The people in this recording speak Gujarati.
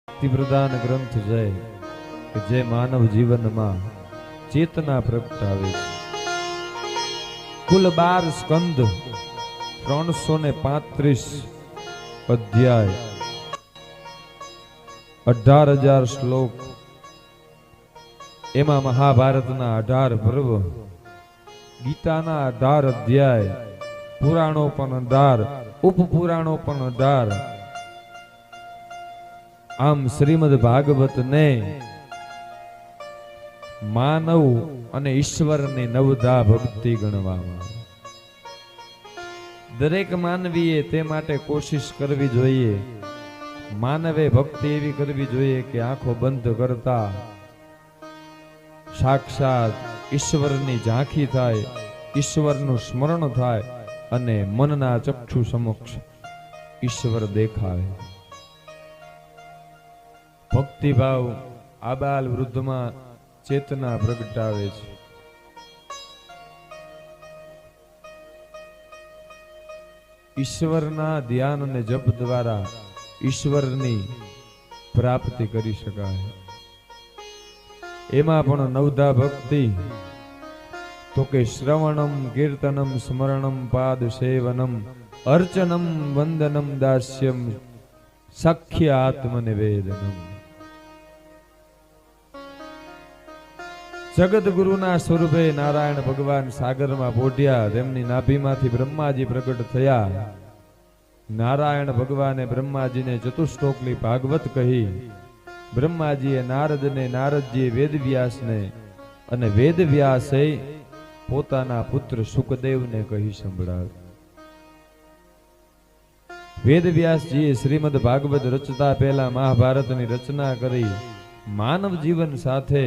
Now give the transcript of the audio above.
પ્રધાન ગ્રંથ છે કે જે માનવ જીવનમાં ચેતના પ્રગટાવે છે. કુલ 12 સ્કંદ, 335 અધ્યાય, 18,000 શ્લોક. એમાં મહાભારતના 18 પર્વ, ગીતાના 18 અધ્યાય, પુરાણો પણ 18, ઉપપુરાણો પણ 18. આમ શ્રીમદ ભાગવત ને માનવ અને ઈશ્વરની નવધા ભક્તિ ગણવામાં. દરેક માનવીએ તે માટે કોશિશ કરવી જોઈએ. માનવે ભક્તિ એવી કરવી જોઈએ કે આંખો બંધ કરતા સાક્ષાત ઈશ્વરની ઝાંખી થાય, ઈશ્વરનું સ્મરણ થાય અને મનના ચક્ષુ સમક્ષ ઈશ્વર દેખાય. ભક્તિભાવ આબાલ વૃદ્ધમાં ચેતના પ્રગટાવે છે. ઈશ્વરના ધ્યાન અને જપ દ્વારા ઈશ્વરની પ્રાપ્તિ કરી શકાય. એમાં પણ નવધા ભક્તિ તો કે શ્રવણમ, કીર્તનમ, સ્મરણમ, પાદ સેવનમ, અર્ચનમ, વંદનમ, દાસ્યમ, સખ્ય આત્મનિવેદનમ. જગત ગુરુના સ્વરૂપે નારાયણ ભગવાન સાગરમાં પોઢ્યા. તેમની નાભીમાંથી બ્રહ્માજી પ્રગટ થયા. નારાયણ ભગવાને બ્રહ્માજીને ચતુશ્લોકની ભાગવત કહી. બ્રહ્માજીએ નારદને, નારદજીએ વેદવ્યાસને અને વેદવ્યાસે પોતાના પુત્ર સુખદેવને કહી સંભળાવ્યું. વેદવ્યાસજીએ શ્રીમદ ભાગવત રચતા પહેલા મહાભારતની રચના કરી. માનવ જીવન સાથે